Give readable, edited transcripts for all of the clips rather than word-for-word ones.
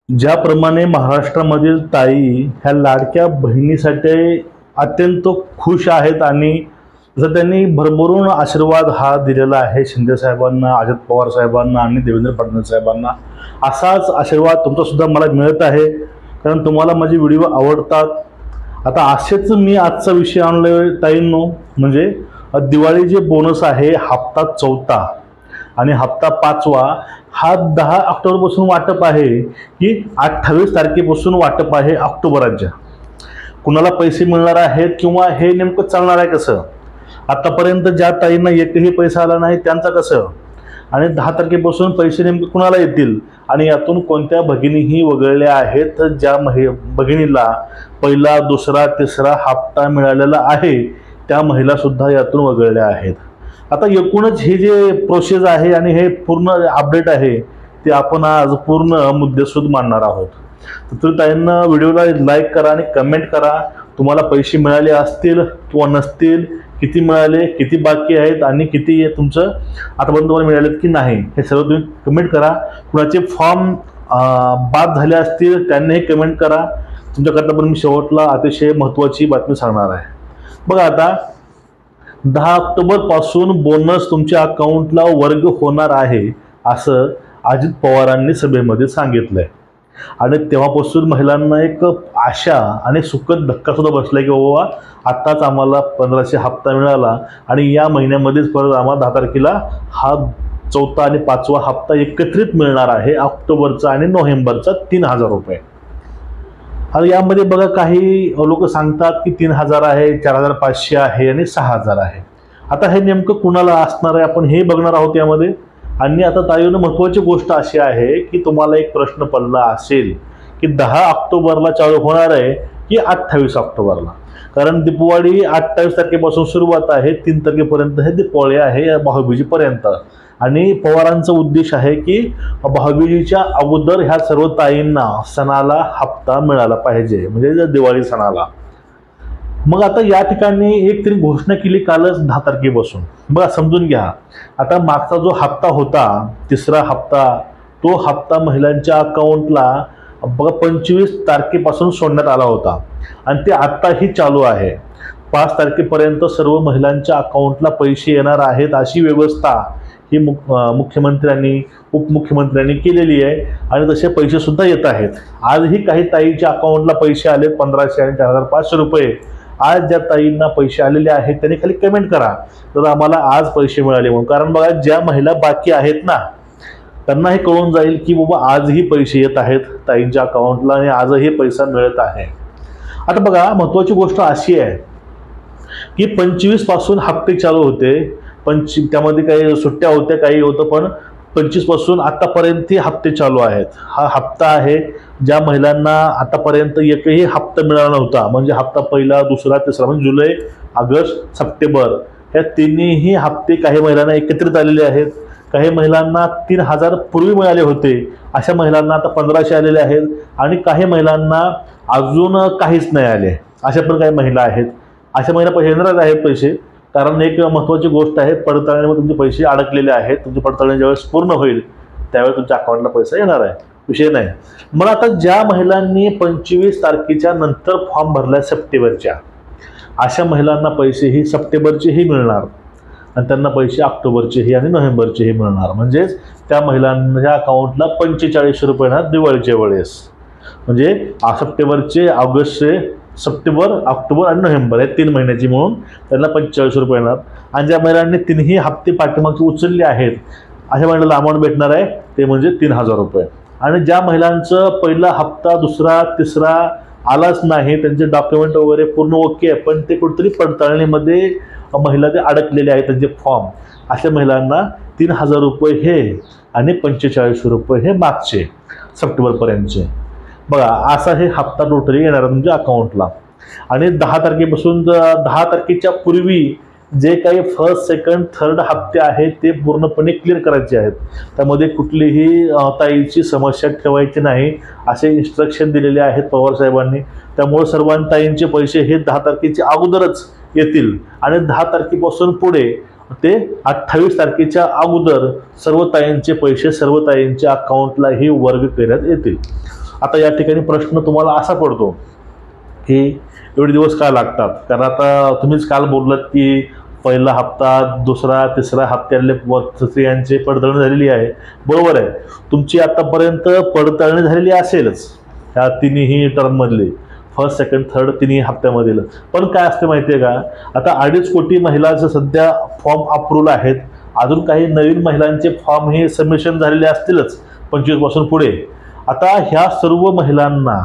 ज्याप्रमाणे महाराष्ट्रामधील ताई ह्या लाडक्या बहिणीसाठी अत्यंत खुश आहेत आणि जसं त्यांनी भरभरून आशीर्वाद हा दिलेला आहे शिंदे साहेबांना, अजित पवार साहेबांना आणि देवेंद्र फडणवीस साहेबांना, असाच आशीर्वाद तुमचा सुद्धा मला मिळत आहे, कारण तुम्हाला माझे व्हिडिओ आवडतात. आता असेच मी आजचा विषय आणलोय ताईंनो, म्हणजे दिवाळी जे बोनस आहे हप्ता 4था आणि हप्ता 5वा हा 10 ऑक्टोबरपासून वाटप आहे की 28 तारखेपासून वाटप आहे ऑक्टोबराच्या. कुणाला पैसे मिळणार आहेत किंवा हे नेमकं चालणार आहे कसं? आतापर्यंत ज्या ताईंना एकही पैसा आला नाही त्यांचं कसं? आणि 10 तारखेपासून पैसे नेमके कुणाला येतील? आणि यातून कोणत्या भगिनीही वगळल्या आहेत ज्या भगिनीला पहिला, दुसरा, तिसरा हप्ता मिळालेला आहे त्या महिला सुद्धा यातून वगळल्या आहेत. आता एकूणच हे जे प्रोसेस आहे आणि हे पूर्ण अपडेट आहे ते आपण आज पूर्ण मुद्देसूद मांडणार आहोत. तर ताईंना व्हिडिओला लाईक करा आणि कमेंट करा. तुम्हाला पैसे मिळाले असतील किंवा नसतील, किती मिळाले, किती बाकी आहेत आणि किती तुमचं आतापर्यंत तुम्हाला मिळालेत की नाही, हे सर्व तुम्ही कमेंट करा. कुणाचे फॉर्म बाद झाले असतील त्यांनीही कमेंट करा. तुमच्याकरता पण मी शेवटला अतिशय महत्त्वाची बातमी सांगणार आहे. बघा, आता 10 ऑक्टोबर पासून बोनस तुमच्या अकाउंटला वर्ग होणार आहे असं अजित पवारांनी सभेमध्ये सांगितलंय. आणि तेव्हापासून महिलांना एक आशा आणि सुखद धक्का सुद्धा बसलाय की बाबा आत्ताच आम्हाला 1500 हप्ता मिळाला आणि या महिन्यामध्येच परत आम्हाला 10 तारखेला हा 4था आणि 5वा हप्ता एकत्रित मिळणार आहे, ऑक्टोबरचा आणि नोव्हेंबरचा 3000 रुपये. आता यामध्ये बघा, काही लोक सांगतात की 3000 आहे, 4500 आहे आणि 6000 आहे. आता हे नेमकं कुणाला असणार आहे आपण हे बघणार आहोत यामध्ये. आणि आता ताईंनो, महत्त्वाची गोष्ट अशी आहे की तुम्हाला एक प्रश्न पडला असेल की 10 ऑक्टोबरला चालू होणार आहे की 28 ऑक्टोबरला? कारण दीपावली 28 तारखेपासून सुरुवात आहे, 3 तारखेपर्यंत हे दीपावली आहे, भाऊबीजेपर्यंत. आणि पवारांचा उद्देश आहे की भाऊबीजेच्या अगोदर ह्या सर्व ताईंना सणाला हप्ता मिळाला पाहिजे, म्हणजे दिवाळी सणाला. मग आता या ठिकाणी एक तरी घोषणा केली कालच 10 तारखेपासून. बघा, समजून घ्या. आता मागचा जो हप्ता होता, तिसरा हप्ता, तो हप्ता महिलांच्या अकाउंटला बघा 25 तारखेपासून सोडण्यात आला होता आणि ते आत्ताही चालू आहे. 5 तारखेपर्यंत सर्व महिलांच्या अकाउंटला पैसे येणार आहेत अशी व्यवस्था ही मुख्यमंत्र्यांनी, उपमुख्यमंत्र्यांनी केलेली आहे आणि तसे पैसे सुद्धा येत आहेत. आजही काही ताईच्या अकाउंटला पैसे आले 1500 आणि 4500 रुपये. आज ज्या ताईंना पैसे आलेले आहेत त्यांनी खाली कमेंट करा तर आम्हाला आज पैसे मिळाले म्हणून. कारण बघा, ज्या महिला बाकी आहेत ना त्यांना हे कळून जाईल की बाबा आजही पैसे येत आहेत ताईंच्या अकाउंटला आणि आजही पैसा मिळत आहे. आता बघा, महत्त्वाची गोष्ट अशी आहे की 25 पासून हप्ते चालू होते. त्यामध्ये काही सुट्ट्या होत्या, काही होतं, पण 25 पासून आतापर्यंत हे हप्ते चालू आहेत. हा हप्ता आहे ज्या महिलांना आतापर्यंत एकही हप्ता मिळाला नव्हता, म्हणजे हप्ता पहिला, दुसरा, तिसरा, म्हणजे जुलै, ऑगस्ट, सप्टेंबर या तिन्ही हप्ते काही महिलांना एकत्रित आलेले आहेत. काही महिलांना 3000 पूर्वी मिळाले होते, अशा महिलांना आता 1500 आलेले आहेत आणि काही महिलांना अजून काहीच नाही आले, अशा पण काही महिला आहेत. अशा महिला येणारच आहेत पैसे, कारण एक महत्त्वाची गोष्ट आहे, पडताळणीमध्ये तुमचे पैसे अडकलेले आहेत. तुमची पडताळणी ज्यावेळेस पूर्ण होईल त्यावेळेस तुमच्या अकाउंटला पैसा येणार आहे, विषय नाही. मग आता ज्या महिलांनी 25 तारखेच्या नंतर फॉर्म भरला सप्टेंबरच्या, अशा महिलांना पैसेही सप्टेंबरचेही मिळणार आणि त्यांना पैसे ऑक्टोबरचेही आणि नोव्हेंबरचेही मिळणार. म्हणजेच त्या महिलांच्या अकाउंटला 4500 रुपये येणार दिवाळीच्या वेळेस. म्हणजे सप्टेंबरचे, ऑगस्टचे, सप्टेंबर, ऑक्टोबर आणि नोव्हेंबर हे 3 महिन्याची मिळून त्यांना 4500 रुपये येणार. आणि ज्या महिलांनी तिन्ही हप्ते पाठीमागचे उचलले आहेत अशा महिलांना अमाऊंट भेटणार आहे ते म्हणजे 3000 रुपये. आणि ज्या महिलांचं पहिला हप्ता, दुसरा, तिसरा आलाच नाही, त्यांचे डॉक्युमेंट वगैरे पूर्ण ओके आहे, पण ते कुठेतरी पडताळणीमध्ये महिला ते अडकलेले आहेत त्यांचे फॉर्म, अशा महिलांना 3000 रुपये हे आणि 4500 रुपये हे मागचे सप्टेंबरपर्यंतचे. बघा, असा हे हप्ता टोटली येणार तुमच्या अकाउंटला. आणि 10 तारखेपासून 10 तारखेच्या पूर्वी जे काही फर्स्ट, सेकंड, थर्ड हप्ते आहेत ते पूर्णपणे क्लिअर करायचे आहेत. त्यामध्ये कुठलीही ताईची समस्या ठेवायची नाही असे इन्स्ट्रक्शन दिलेले आहेत पवार साहेबांनी. त्यामुळे सर्व ताईंचे पैसे हे 10 तारखेच्या अगोदरच येतील आणि 10 तारखेपासून पुढे ते 28 तारखेच्या अगोदर सर्व ताईंचे पैसे सर्व ताईंच्या अकाउंटलाही वर्ग करण्यात येतील. आता या ठिकाणी प्रश्न तुम्हाला असा पडतो की एवढे दिवस का लागतात, कारण आता तुम्हीच काल बोललात की पहिला हप्ता, दुसरा, तिसरा हप्त्यातले स्त्रियांची पडताळणी झालेली आहे. बरोबर आहे, तुमची आतापर्यंत पडताळणी झालेली असेलच ह्या तिन्ही टर्ममधली, फर्स्ट, सेकंड, थर्ड तिन्ही हप्त्यामधील. पण काय असते माहिती आहे का, आता 2.5 कोटी महिलांचे सध्या फॉर्म अप्रूव्हल आहेत. अजून काही नवीन महिलांचे फॉर्म हे सबमिशन झालेले असतीलच 25 पासून पुढे. आता ह्या सर्व महिलांना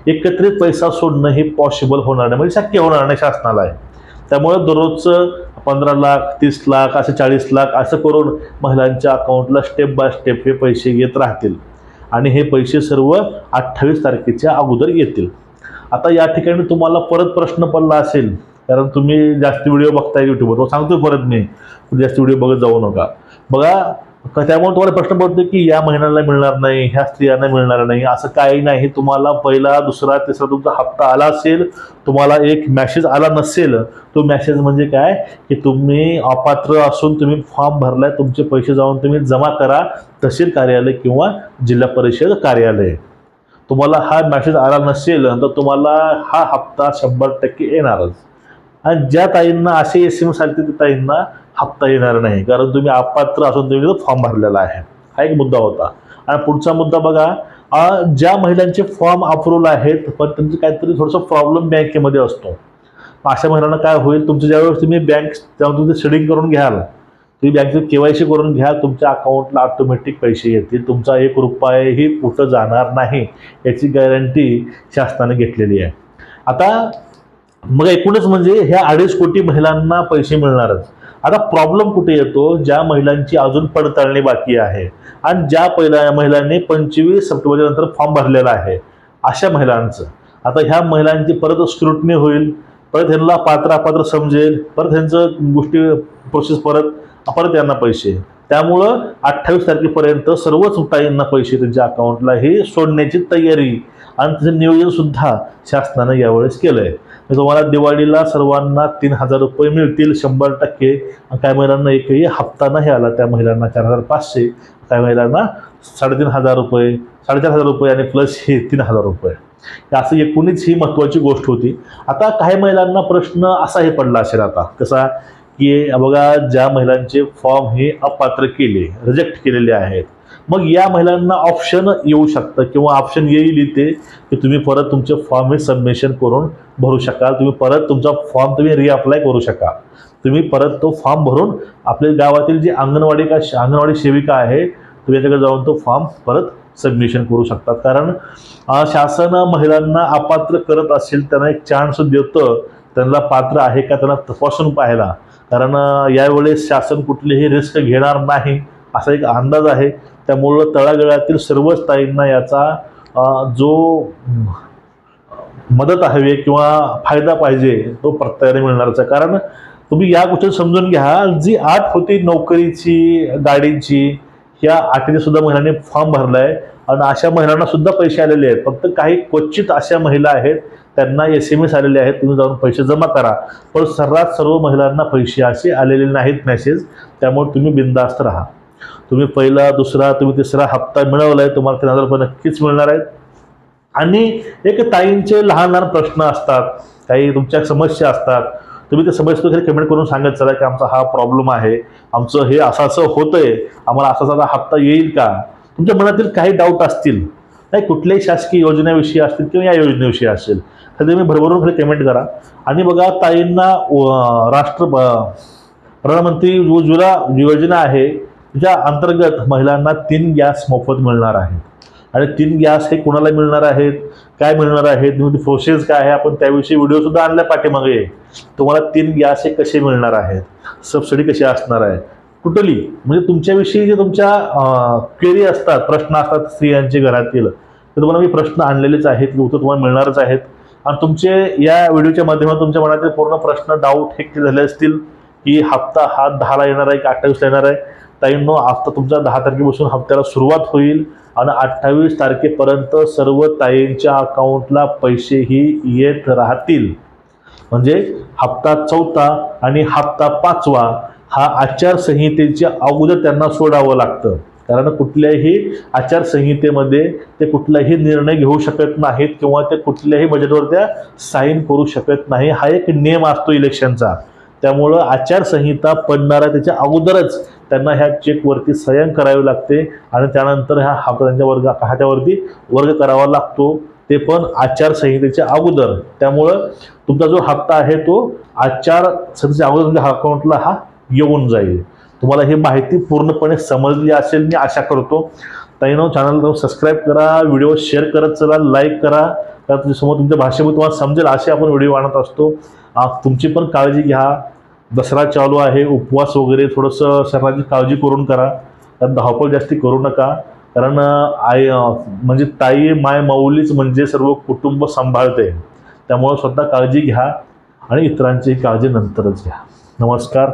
एकत्रित पैसा सोडणं हे पॉसिबल होणार नाही, म्हणजे शक्य होणार नाही शासनाला आहे. त्यामुळे दररोजचं 15 लाख, 30 लाख, असे 40 लाख असं करून महिलांच्या अकाउंटला स्टेप बाय स्टेप हे पैसे येत राहतील आणि हे पैसे सर्व 28 तारखेच्या अगोदर येतील. आता या ठिकाणी तुम्हाला परत प्रश्न पडला असेल, कारण तुम्ही जास्त व्हिडिओ बघताय यूट्यूबवर, सांगतो परत मी जास्त व्हिडिओ बघत जाऊ नका. बघा, त्यामुळे तुम्हाला प्रश्न पडतो की या महिन्याला मिळणार नाही, ह्या स्त्रियांना मिळणार नाही. असं काही नाही. तुम्हाला पहिला, दुसरा, तिसरा तुमचा हप्ता आला असेल, तुम्हाला एक मेसेज आला नसेल, तो मेसेज म्हणजे काय की तुम्ही अपात्र असून तुम्ही फॉर्म भरलाय, तुमचे पैसे जाऊन तुम्ही जमा करा तहसील कार्यालय किंवा जिल्हा परिषद कार्यालय. तुम्हाला हा मेसेज आला नसेल तर तुम्हाला हा हप्ता 100% येणारच. आणि ज्या ताईंना असे SMS आले त्या ताईंना हप्ता येणार नाही, कारण तुम्ही अपात्र असून तुम्ही फॉर्म भरलेला आहे. हा एक मुद्दा होता. आणि पुढचा मुद्दा बघा, ज्या महिलांचे फॉर्म अप्रूव्हल आहेत पण त्यांचं काहीतरी थोडंसं प्रॉब्लेम बँकेमध्ये असतो, अशा महिलांना काय होईल, तुमच्या ज्यावेळेस तुम्ही बँक जाऊन तुमचं शेडिंग करून घ्याल, तुम्ही बँकेत KYC करून घ्या, तुमच्या अकाउंटला ऑटोमॅटिक पैसे येतील. तुमचा 1 रुपयाही कुठं जाणार नाही, याची गॅरंटी शासनाने घेतलेली आहे. आता मग एकूणच म्हणजे ह्या 2.5 कोटी महिलांना पैसे मिळणारच. आता प्रॉब्लेम कुठे येतो, ज्या महिलांची अजून पडताळणी बाकी आहे आणि ज्या पहिल्या महिलांनी 25 सप्टेंबरच्या नंतर फॉर्म भरलेला आहे, अशा महिलांचं आता ह्या महिलांची परत स्क्रुटनी होईल, परत ह्यांना पात्र अपात्र समजेल, परत ह्यांचं गोष्टी प्रोसेस परत यांना पैसे. त्यामुळं 28 तारखेपर्यंत सर्वच ताईंना पैसे त्यांच्या अकाउंटला हे सोडण्याची तयारी आणि त्याचं नियोजनसुद्धा शासनानं यावेळेस केलं आहे. तुम्हाला दिवाळीला सर्वांना 3,000 रुपये मिळतील 100%. काही महिलांना एकही हप्ता नाही आला, त्या महिलांना 4,500, काही महिलांना 3,500 रुपये, 4,500 रुपये आणि प्लस हे 3,000 रुपये. असं एकूणच ही महत्त्वाची गोष्ट होती. आता काही महिलांना प्रश्न असाही पडला असेल आता कसा की बघा, ज्या महिलांचे फॉर्म हे अपात्र केले, रिजेक्ट केलेले आहेत, मग या महिलांना ऑप्शन येऊ शकतं किंवा ऑप्शन येईल इथे की तुम्ही परत तुमचे फॉर्म हे सबमिशन करून भरू शकाल. तुम्ही परत तुमचा फॉर्म तुम्ही रिअप्लाय करू शकाल. तुम्ही परत तो फॉर्म भरून आपल्या गावातील जी अंगणवाडी सेविका आहे, तुम्ही त्याच्याकडे जाऊन तो फॉर्म परत सबमिशन करू शकतात. कारण शासन महिलांना अपात्र करत असेल त्यांना एक चान्स देतं, त्यांना पात्र आहे का त्यांना तपासून पाहायला. कारण यावेळेस शासन कुठलीही रिस्क घेणार नाही असा एक अंदाज आहे. त्यामुळं तळागाळातील सर्वच ताईंना याचा जो मदत हवी किंवा फायदा पाहिजे तो प्रत्येकाने मिळणारच आहे. कारण तुम्ही या गोष्टी समजून घ्या, जी अट होती नोकरीची, गाडीची, ह्या अटीने सुद्धा महिलांनी फॉर्म भरलाय आणि अशा महिलांना सुद्धा पैसे आलेले आहेत. फक्त काही क्वचित अशा महिला आहेत त्यांना SMS आलेले आहेत, तुम्ही जाऊन पैसे जमा करा. पण सर्व महिलांना पैसे असे आलेले नाहीत मेसेज. त्यामुळे तुम्ही बिनधास्त राहा. तुम्ही पहिला, दुसरा, तुम्ही तिसरा हप्ता मिळवलाय, तुम्हाला 3,000 रुपये नक्कीच मिळणार आहेत. आणि एक ताईंचे लहान लहान प्रश्न असतात, काही तुमच्या समस्या असतात, तुम्ही त्या समस्या कमेंट करून सांगत चला की आमचा हा प्रॉब्लेम आहे, आमचं हे असं होतंय, आम्हाला असा हप्ता येईल का. तुमच्या मनातील काही डाऊट असतील, नाही कुठल्याही शासकीय योजनेविषयी असतील किंवा या योजनेविषयी असेल तर तुम्ही भरभरून खाली कमेंट करा. आणि बघा, ताईंना प्रधानमंत्री उज्ज्वला योजना आहे, ज्या अंतर्गत महिलांना 3 गॅस मोफत मिळणार आहेत. आणि 3 गॅस हे कोणाला मिळणार आहेत, काय मिळणार आहेत, ती प्रोसेस काय आहे, आपण त्याविषयी व्हिडिओ सुद्धा आणल्या पाठीमागे. तुम्हाला 3 गॅस हे कसे मिळणार आहेत, सबसिडी कशी असणार आहे, टोटली म्हणजे तुमच्याविषयी जे तुमच्या क्वेरी असतात, प्रश्न असतात स्त्रियांचे घरातील, तर तुम्हाला मी प्रश्न आणलेलेच आहेत, उत्तर तुम्हाला मिळणारच आहेत. आणि तुमचे या व्हिडिओच्या माध्यमातून तुमच्या मनातील पूर्ण प्रश्न, डाऊट हे क्लिअर झाले असतील की हप्ता हा 10ला येणार आहे की 28ला येणार आहे. ताईंनो, आता तुमचा 10 तारखेपासून हप्त्याला सुरुवात होईल आणि 28 तारखेपर्यंत सर्व ताईंच्या अकाउंटला पैसेही येत राहतील. म्हणजे हप्ता 4था आणि हप्ता 5वा हा आचारसंहितेच्या अगोदर त्यांना सोडावं लागतं. कारण कुठल्याही आचारसंहितेमध्ये ते कुठलाही निर्णय घेऊ शकत नाहीत किंवा ते कुठल्याही बजेटवर त्या साईन करू शकत नाही. हा एक नियम असतो इलेक्शनचा. त्यामुळं आचारसंहिता पडणाऱ्या त्याच्या अगोदरच त्यांना ह्या चेकवरती सह्या करावी लागते आणि त्यानंतर ह्या त्यांच्या खात्यावरती वर्ग करावा लागतो, ते पण आचारसंहितेच्या अगोदर. त्यामुळं तुमचा जो हप्ता आहे तो आचारसंहितेच्या अगोदर तुमच्या अकाउंटला हा येऊन जाईल. तुम्हाला ही माहिती पूर्णपणे समजली असेल मी आशा करतो. ताईनो, चॅनल सबस्क्राईब करा, व्हिडिओ शेअर करत चला, लाईक करा. तर तुमच्यासमोर तुमच्या भाषेमध्ये तुम्हाला समजेल असे आपण व्हिडिओ आणत असतो. तुमची पण काळजी घ्या. दसरा चालू आहे, उपवास वगैरे थोडंसं सर्वांची काळजी करून करा. त्यात धावपळ जास्ती करू नका. कारण आई म्हणजे ताई माय माऊलीच म्हणजे सर्व कुटुंब सांभाळते. त्यामुळे स्वतः काळजी घ्या आणि इतरांची काळजी नंतरच घ्या. नमस्कार.